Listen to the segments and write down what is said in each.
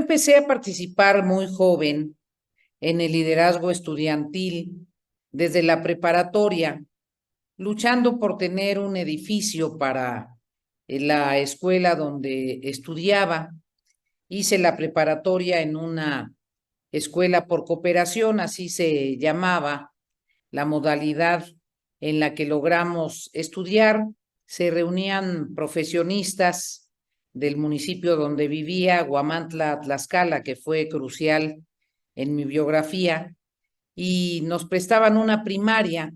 empecé a participar muy joven en el liderazgo estudiantil desde la preparatoria, luchando por tener un edificio para la escuela donde estudiaba. Hice la preparatoria en una escuela por cooperación, así se llamaba la modalidad en la que logramos estudiar. Se reunían profesionistas del municipio donde vivía, Huamantla, Tlaxcala, que fue crucial en mi biografía, y nos prestaban una primaria,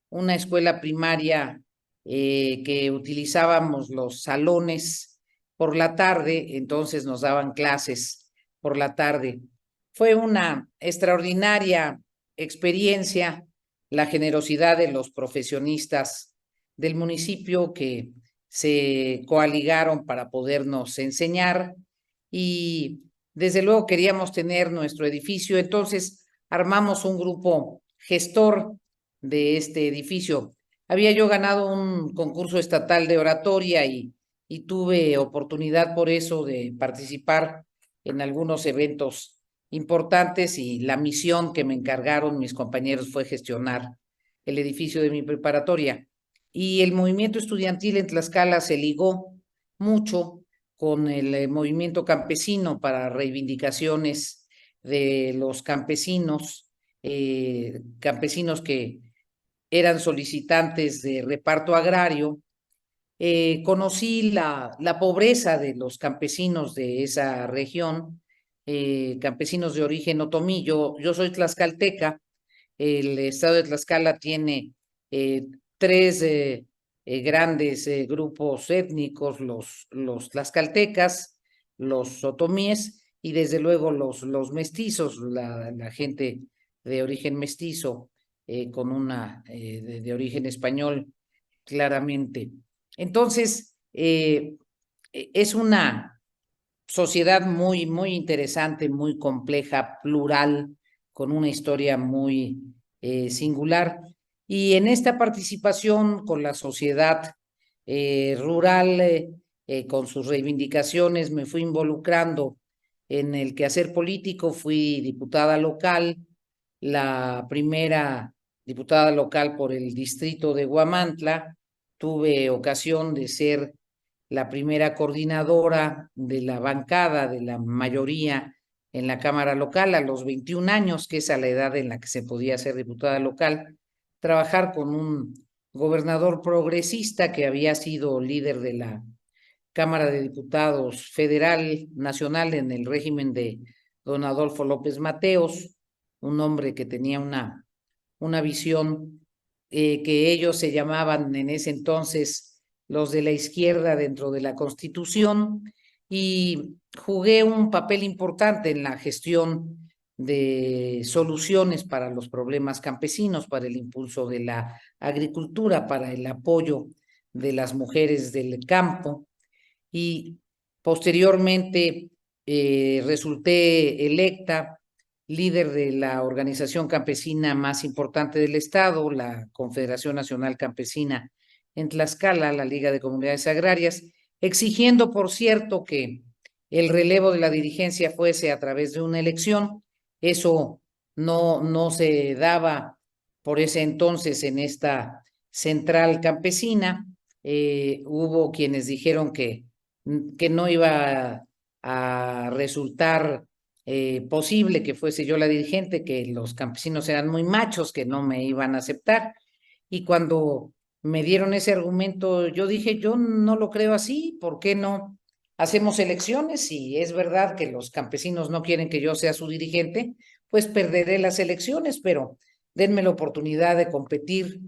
una escuela primaria que utilizábamos los salones por la tarde, entonces nos daban clases por la tarde. Fue una extraordinaria experiencia, la generosidad de los profesionistas del municipio que se coaligaron para podernos enseñar y desde luego queríamos tener nuestro edificio, entonces armamos un grupo gestor de este edificio. Había yo ganado un concurso estatal de oratoria y tuve oportunidad por eso de participar en algunos eventos importantes y la misión que me encargaron mis compañeros fue gestionar el edificio de mi preparatoria. Y el movimiento estudiantil en Tlaxcala se ligó mucho con el movimiento campesino para reivindicaciones de los campesinos, campesinos que eran solicitantes de reparto agrario. Conocí la pobreza de los campesinos de esa región, campesinos de origen otomí. Yo soy tlaxcalteca. El estado de Tlaxcala tiene eh, tres grandes grupos étnicos, los tlaxcaltecas, los otomíes y desde luego los mestizos, la gente de origen mestizo, con una de origen español, claramente. Entonces, es una sociedad muy, muy interesante, muy compleja, plural, con una historia muy singular. Y en esta participación con la sociedad rural, con sus reivindicaciones, me fui involucrando en el quehacer político, fui diputada local, la primera diputada local por el distrito de Huamantla. Tuve ocasión de ser la primera coordinadora de la bancada de la mayoría en la Cámara Local a los 21 años, que es a la edad en la que se podía ser diputada local, trabajar con un gobernador progresista que había sido líder de la Cámara de Diputados Federal Nacional en el régimen de don Adolfo López Mateos, un hombre que tenía una visión que ellos se llamaban en ese entonces los de la izquierda dentro de la Constitución, y jugué un papel importante en la gestión de soluciones para los problemas campesinos, para el impulso de la agricultura, para el apoyo de las mujeres del campo y posteriormente resulté electa líder de la organización campesina más importante del estado, la Confederación Nacional Campesina en Tlaxcala, la Liga de Comunidades Agrarias, exigiendo, por cierto, que el relevo de la dirigencia fuese a través de una elección. Eso no se daba por ese entonces en esta central campesina. Hubo quienes dijeron que no iba a resultar posible que fuese yo la dirigente, que los campesinos eran muy machos, que no me iban a aceptar. Y cuando me dieron ese argumento, yo dije, yo no lo creo así, ¿por qué no hacemos elecciones? Si es verdad que los campesinos no quieren que yo sea su dirigente, pues perderé las elecciones, pero denme la oportunidad de competir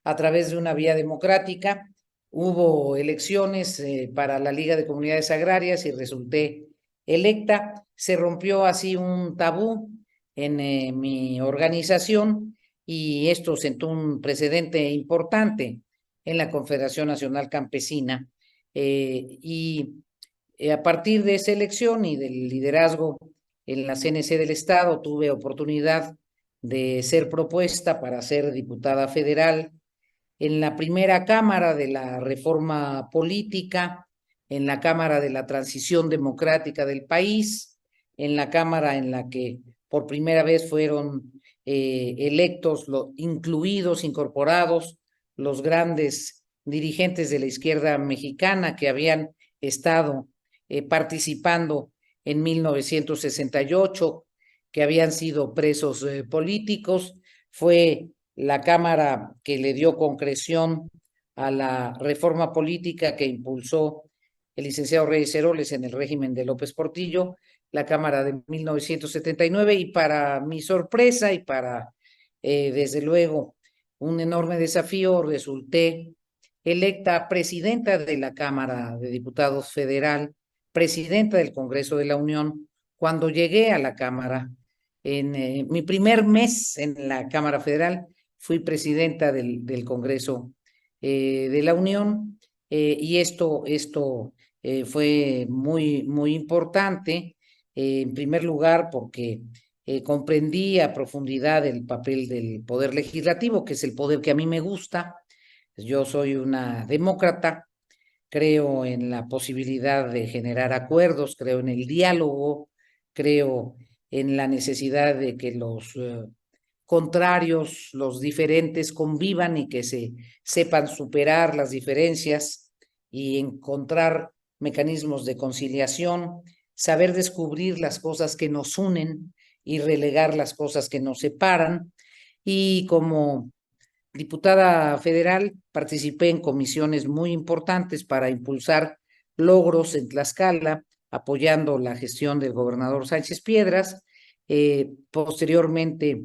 a través de una vía democrática. Hubo elecciones para la Liga de Comunidades Agrarias y resulté electa. Se rompió así un tabú en mi organización y esto sentó un precedente importante en la Confederación Nacional Campesina. A partir de esa elección y del liderazgo en la CNC del Estado, tuve oportunidad de ser propuesta para ser diputada federal en la primera Cámara de la Reforma Política, en la Cámara de la Transición Democrática del país, en la Cámara en la que por primera vez fueron electos, incluidos, incorporados, los grandes dirigentes de la izquierda mexicana que habían estado participando en 1968, que habían sido presos políticos. Fue la Cámara que le dio concreción a la reforma política que impulsó el licenciado Reyes Heroles en el régimen de López Portillo, la Cámara de 1979, y para mi sorpresa y para, desde luego, un enorme desafío, resulté electa presidenta de la Cámara de Diputados Federal, presidenta del Congreso de la Unión. Cuando llegué a la Cámara, en mi primer mes en la Cámara Federal, fui presidenta del Congreso de la Unión, y esto fue muy importante, en primer lugar porque comprendí a profundidad el papel del Poder Legislativo, que es el poder que a mí me gusta. Yo soy una demócrata, creo en la posibilidad de generar acuerdos, creo en el diálogo, creo en la necesidad de que los contrarios, los diferentes convivan y que se sepan superar las diferencias y encontrar mecanismos de conciliación, saber descubrir las cosas que nos unen y relegar las cosas que nos separan. Y como diputada federal participé en comisiones muy importantes para impulsar logros en Tlaxcala, apoyando la gestión del gobernador Sánchez Piedras. Posteriormente,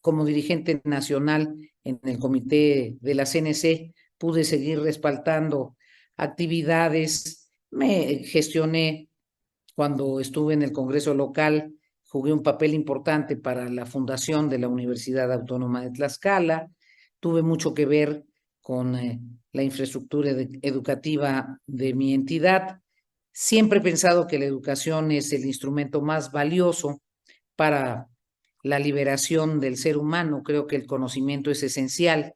como dirigente nacional en el comité de la CNC, pude seguir respaldando actividades. Me gestioné cuando estuve en el Congreso local, jugué un papel importante para la fundación de la Universidad Autónoma de Tlaxcala. Tuve mucho que ver con la infraestructura educativa de mi entidad. Siempre he pensado que la educación es el instrumento más valioso para la liberación del ser humano. Creo que el conocimiento es esencial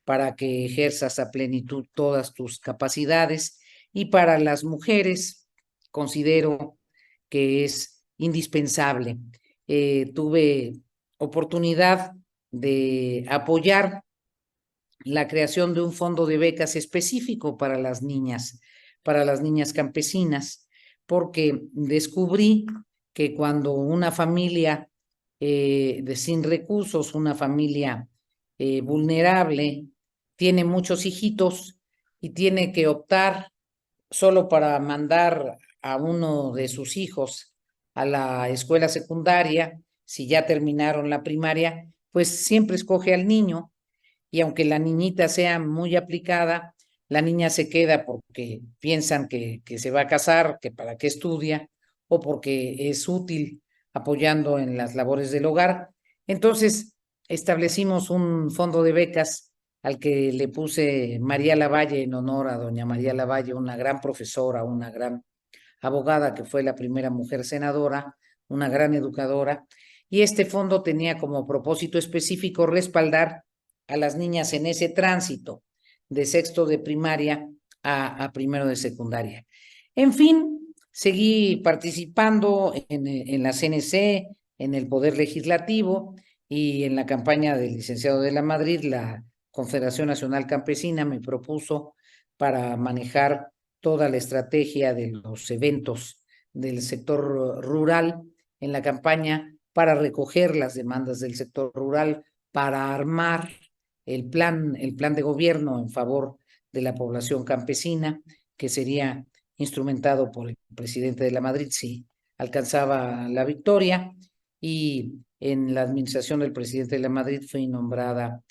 para que ejerzas a plenitud todas tus capacidades, y para las mujeres considero que es indispensable. Tuve oportunidad de apoyar la creación de un fondo de becas específico para las niñas campesinas, porque descubrí que cuando una familia sin recursos, una familia vulnerable, tiene muchos hijitos y tiene que optar solo para mandar a uno de sus hijos a la escuela secundaria, si ya terminaron la primaria, pues siempre escoge al niño, y aunque la niñita sea muy aplicada, la niña se queda porque piensan que se va a casar, que para qué estudia, o porque es útil apoyando en las labores del hogar. Entonces, establecimos un fondo de becas al que le puse María Lavalle, en honor a doña María Lavalle, una gran profesora, una gran abogada que fue la primera mujer senadora, una gran educadora. Y este fondo tenía como propósito específico respaldar a las niñas en ese tránsito de sexto de primaria a primero de secundaria. En fin, seguí participando en la CNC, en el Poder Legislativo y en la campaña del licenciado de la Madrid. La Confederación Nacional Campesina me propuso para manejar toda la estrategia de los eventos del sector rural en la campaña, para recoger las demandas del sector rural, para armar el plan de gobierno en favor de la población campesina, que sería instrumentado por el presidente de la Madrid si alcanzaba la victoria. Y en la administración del presidente de la Madrid fui nombrada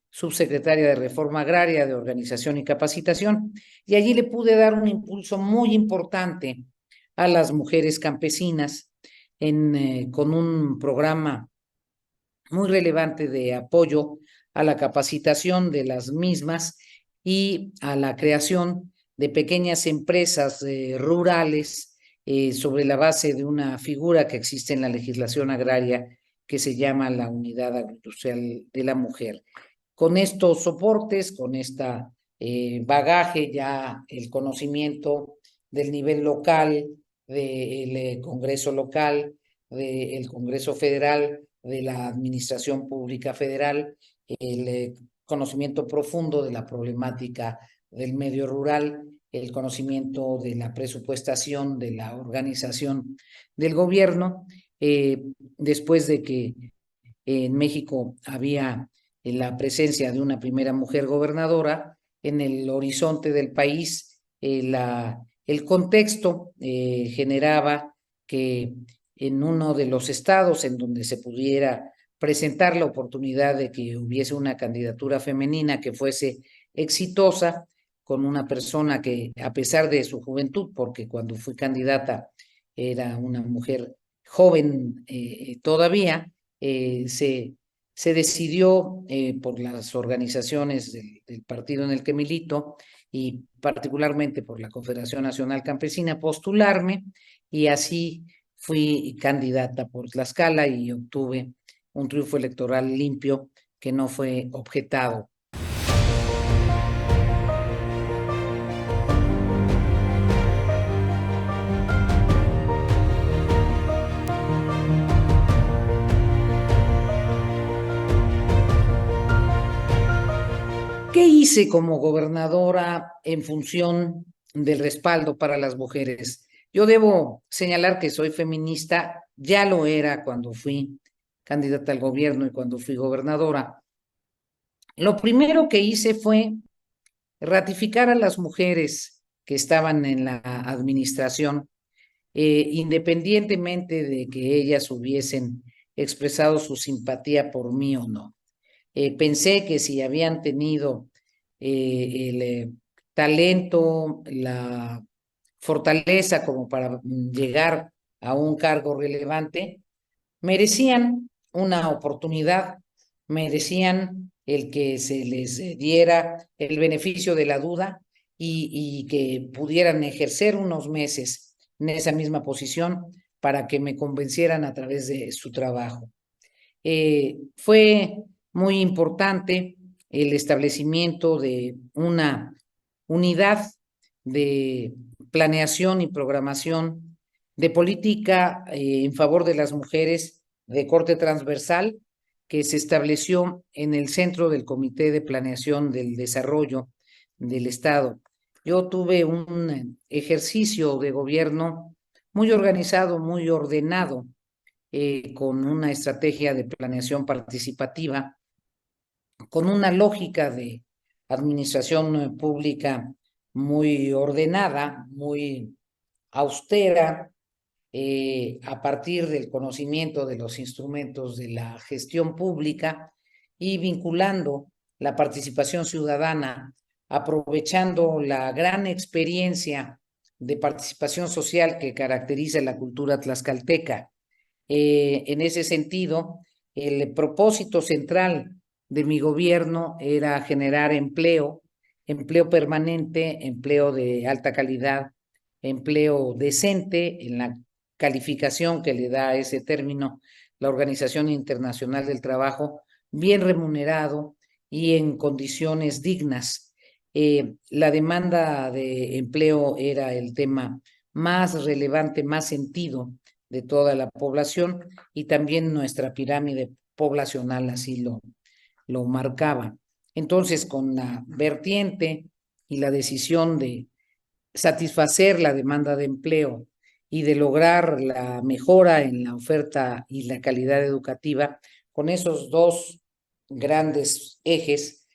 subsecretaria de Reforma Agraria, de Organización y Capacitación, y allí le pude dar un impulso muy importante a las mujeres campesinas con un programa muy relevante de apoyo a la capacitación de las mismas y a la creación de pequeñas empresas rurales, sobre la base de una figura que existe en la legislación agraria que se llama la Unidad Agroindustrial de la Mujer. Con estos soportes, con bagaje, ya el conocimiento del nivel local, del Congreso local, del Congreso federal, de la Administración Pública Federal, el conocimiento profundo de la problemática del medio rural, el conocimiento de la presupuestación, de la organización del gobierno, después de que en México había la presencia de una primera mujer gobernadora, en el horizonte del país, el contexto generaba que en uno de los estados en donde se pudiera presentar la oportunidad de que hubiese una candidatura femenina que fuese exitosa, con una persona que, a pesar de su juventud, porque cuando fui candidata era una mujer joven todavía, se decidió por las organizaciones del partido en el que milito y particularmente por la Confederación Nacional Campesina postularme, y así fui candidata por Tlaxcala y obtuve un triunfo electoral limpio que no fue objetado. ¿Qué hice como gobernadora en función del respaldo para las mujeres? Yo debo señalar que soy feminista, ya lo era cuando fui candidata al gobierno y cuando fui gobernadora. Lo primero que hice fue ratificar a las mujeres que estaban en la administración, independientemente de que ellas hubiesen expresado su simpatía por mí o no. Pensé que si habían tenido el talento, la fortaleza como para llegar a un cargo relevante, merecían una oportunidad, merecían el que se les diera el beneficio de la duda y que pudieran ejercer unos meses en esa misma posición para que me convencieran a través de su trabajo. Fue muy importante el establecimiento de una unidad de planeación y programación de política en favor de las mujeres de corte transversal que se estableció en el centro del Comité de Planeación del Desarrollo del Estado. Yo tuve un ejercicio de gobierno muy organizado, muy ordenado, con una estrategia de planeación participativa, con una lógica de administración pública muy ordenada, muy austera, a partir del conocimiento de los instrumentos de la gestión pública y vinculando la participación ciudadana, aprovechando la gran experiencia de participación social que caracteriza la cultura tlaxcalteca. En ese sentido, el propósito central de mi gobierno era generar empleo, empleo permanente, empleo de alta calidad, empleo decente en la calificación que le da a ese término la Organización Internacional del Trabajo, bien remunerado y en condiciones dignas. La demanda de empleo era el tema más relevante, más sentido de toda la población, y también nuestra pirámide poblacional así lo marcaba. Entonces, con la vertiente y la decisión de satisfacer la demanda de empleo y de lograr la mejora en la oferta y la calidad educativa, con esos dos grandes ejes,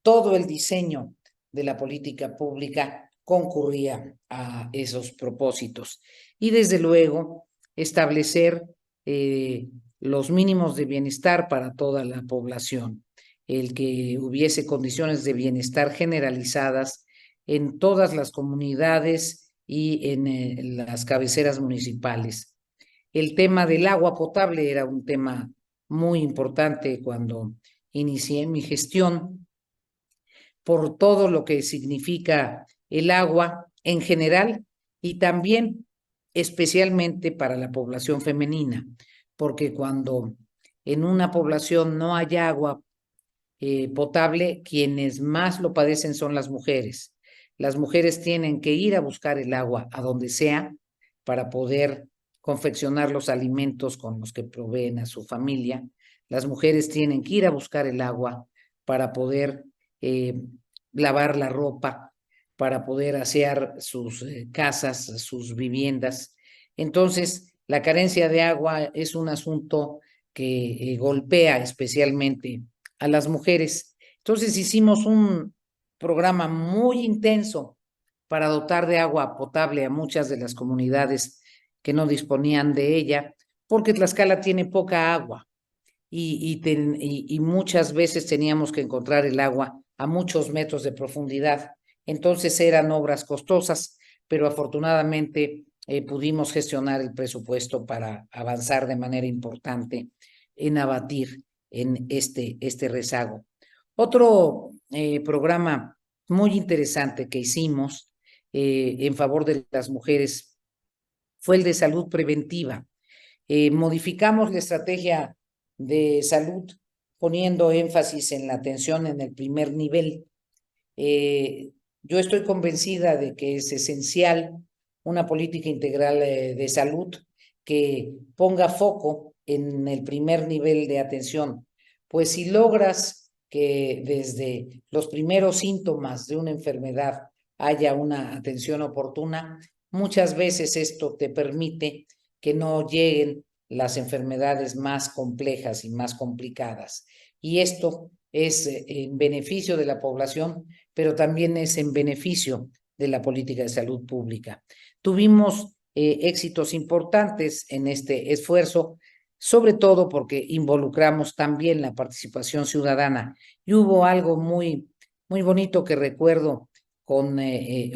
todo el diseño de la política pública concurría a esos propósitos. Y desde luego, establecer los mínimos de bienestar para toda la población, el que hubiese condiciones de bienestar generalizadas en todas las comunidades y en las cabeceras municipales. El tema del agua potable era un tema muy importante cuando inicié mi gestión, por todo lo que significa el agua en general y también especialmente para la población femenina, porque cuando en una población no hay agua potable, quienes más lo padecen son las mujeres. Las mujeres tienen que ir a buscar el agua a donde sea, para poder confeccionar los alimentos con los que proveen a su familia. Las mujeres tienen que ir a buscar el agua para poder lavar la ropa, para poder asear sus casas, sus viviendas. Entonces, la carencia de agua es un asunto que golpea especialmente a las mujeres. Entonces, hicimos un programa muy intenso para dotar de agua potable a muchas de las comunidades que no disponían de ella, porque Tlaxcala tiene poca agua y muchas veces teníamos que encontrar el agua a muchos metros de profundidad. Entonces eran obras costosas, pero afortunadamente pudimos gestionar el presupuesto para avanzar de manera importante en abatir en este rezago. Otro programa muy interesante que hicimos en favor de las mujeres fue el de salud preventiva. Modificamos la estrategia de salud poniendo énfasis en la atención en el primer nivel. Yo estoy convencida de que es esencial una política integral de salud que ponga foco en el primer nivel de atención, pues si logras que desde los primeros síntomas de una enfermedad haya una atención oportuna, muchas veces esto te permite que no lleguen las enfermedades más complejas y más complicadas. Y esto es en beneficio de la población, pero también es en beneficio de la política de salud pública. Tuvimos éxitos importantes en este esfuerzo, sobre todo porque involucramos también la participación ciudadana. Y hubo algo muy, muy bonito que recuerdo con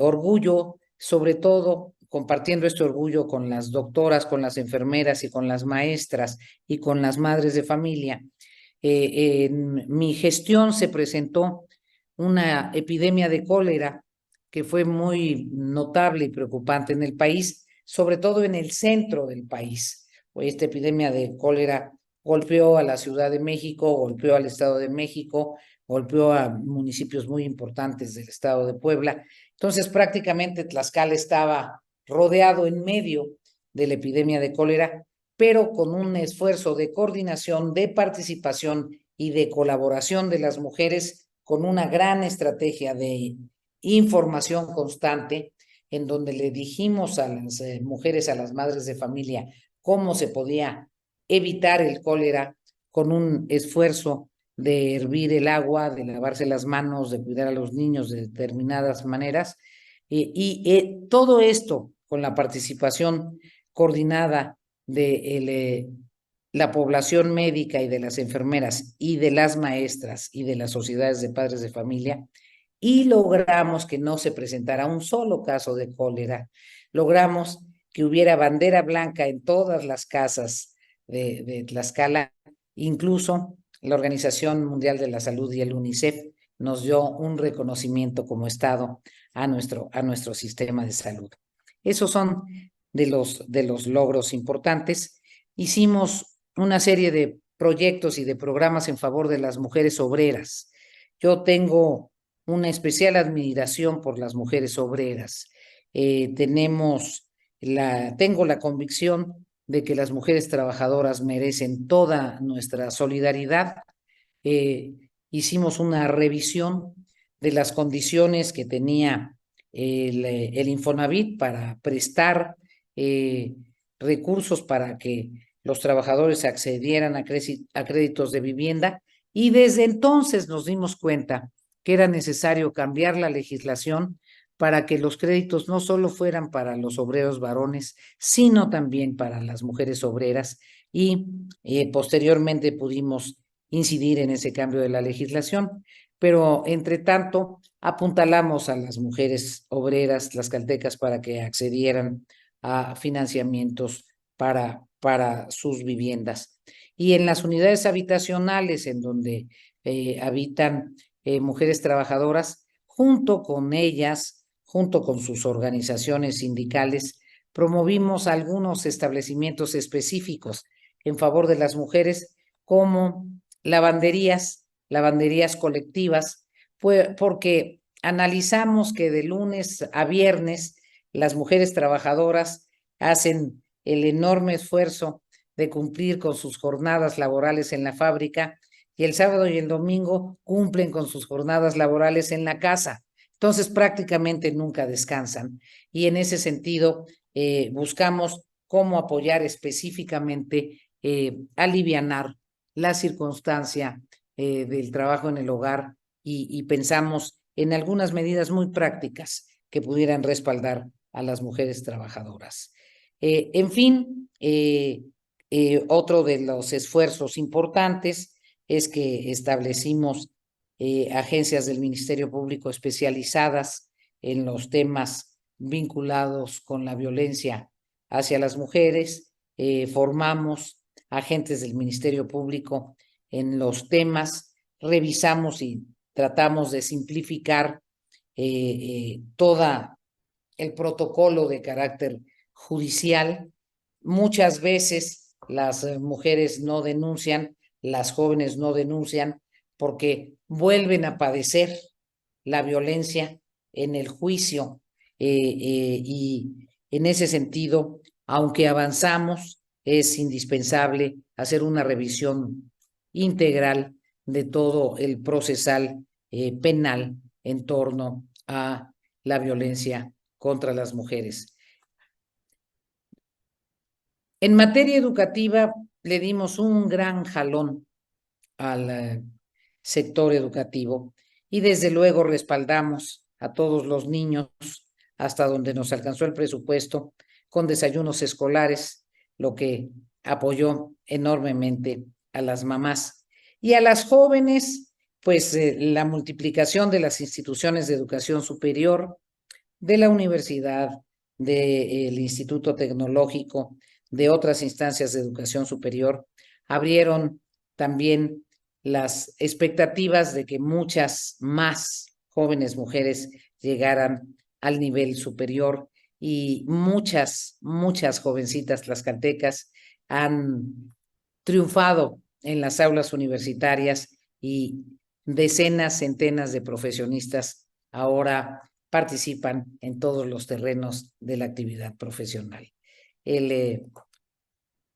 orgullo, sobre todo compartiendo este orgullo con las doctoras, con las enfermeras y con las maestras y con las madres de familia. En mi gestión se presentó una epidemia de cólera que fue muy notable y preocupante en el país, sobre todo en el centro del país. Esta epidemia de cólera golpeó a la Ciudad de México, golpeó al Estado de México, golpeó a municipios muy importantes del Estado de Puebla. Entonces, prácticamente Tlaxcala estaba rodeado en medio de la epidemia de cólera, pero con un esfuerzo de coordinación, de participación y de colaboración de las mujeres, con una gran estrategia de información constante, en donde le dijimos a las mujeres, a las madres de familia, cómo se podía evitar el cólera con un esfuerzo de hervir el agua, de lavarse las manos, de cuidar a los niños de determinadas maneras. Todo esto con la participación coordinada de la población médica y de las enfermeras y de las maestras y de las sociedades de padres de familia, y logramos que no se presentara un solo caso de cólera. Logramos que hubiera bandera blanca en todas las casas de Tlaxcala, incluso la Organización Mundial de la Salud y el UNICEF nos dio un reconocimiento como Estado a nuestro sistema de salud. Esos son de los logros importantes. Hicimos una serie de proyectos y de programas en favor de las mujeres obreras. Yo tengo una especial admiración por las mujeres obreras. Tengo la convicción de que las mujeres trabajadoras merecen toda nuestra solidaridad. Hicimos una revisión de las condiciones que tenía el Infonavit para prestar recursos para que los trabajadores accedieran a créditos de vivienda, y desde entonces nos dimos cuenta que era necesario cambiar la legislación para que los créditos no solo fueran para los obreros varones, sino también para las mujeres obreras, y posteriormente pudimos incidir en ese cambio de la legislación, pero entre tanto apuntalamos a las mujeres obreras tlaxcaltecas para que accedieran a financiamientos para sus viviendas. Y en las unidades habitacionales en donde habitan mujeres trabajadoras, junto con ellas, junto con sus organizaciones sindicales, promovimos algunos establecimientos específicos en favor de las mujeres, como lavanderías colectivas, porque analizamos que de lunes a viernes las mujeres trabajadoras hacen el enorme esfuerzo de cumplir con sus jornadas laborales en la fábrica y el sábado y el domingo cumplen con sus jornadas laborales en la casa. Entonces prácticamente nunca descansan y en ese sentido buscamos cómo apoyar específicamente, alivianar la circunstancia del trabajo en el hogar y pensamos en algunas medidas muy prácticas que pudieran respaldar a las mujeres trabajadoras. En fin, otro de los esfuerzos importantes es que establecimos agencias del Ministerio Público especializadas en los temas vinculados con la violencia hacia las mujeres. Formamos agentes del Ministerio Público en los temas, revisamos y tratamos de simplificar todo el protocolo de carácter judicial. Muchas veces las mujeres no denuncian, las jóvenes no denuncian porque vuelven a padecer la violencia en el juicio y en ese sentido, aunque avanzamos, es indispensable hacer una revisión integral de todo el procesal penal en torno a la violencia contra las mujeres. En materia educativa, le dimos un gran jalón al sector educativo y desde luego respaldamos a todos los niños hasta donde nos alcanzó el presupuesto con desayunos escolares, lo que apoyó enormemente a las mamás. Y a las jóvenes, pues la multiplicación de las instituciones de educación superior, de la universidad, del Instituto Tecnológico, de otras instancias de educación superior, abrieron también las expectativas de que muchas más jóvenes mujeres llegaran al nivel superior y muchas jovencitas tlaxcaltecas han triunfado en las aulas universitarias y decenas, centenas de profesionistas ahora participan en todos los terrenos de la actividad profesional.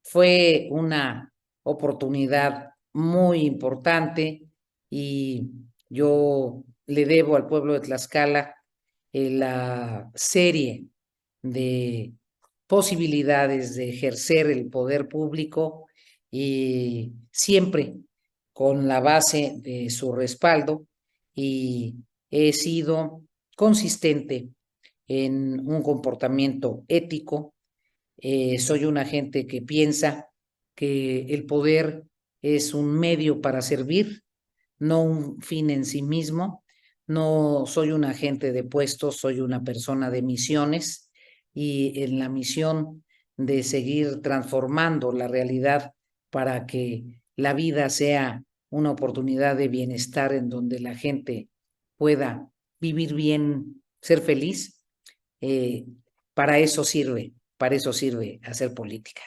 Fue una oportunidad muy importante y yo le debo al pueblo de Tlaxcala la serie de posibilidades de ejercer el poder público y siempre con la base de su respaldo y he sido consistente en un comportamiento ético. Soy una gente que piensa que el poder es un medio para servir, no un fin en sí mismo. No soy un agente de puestos, soy una persona de misiones y en la misión de seguir transformando la realidad para que la vida sea una oportunidad de bienestar en donde la gente pueda vivir bien, ser feliz. Eh, para eso sirve hacer política.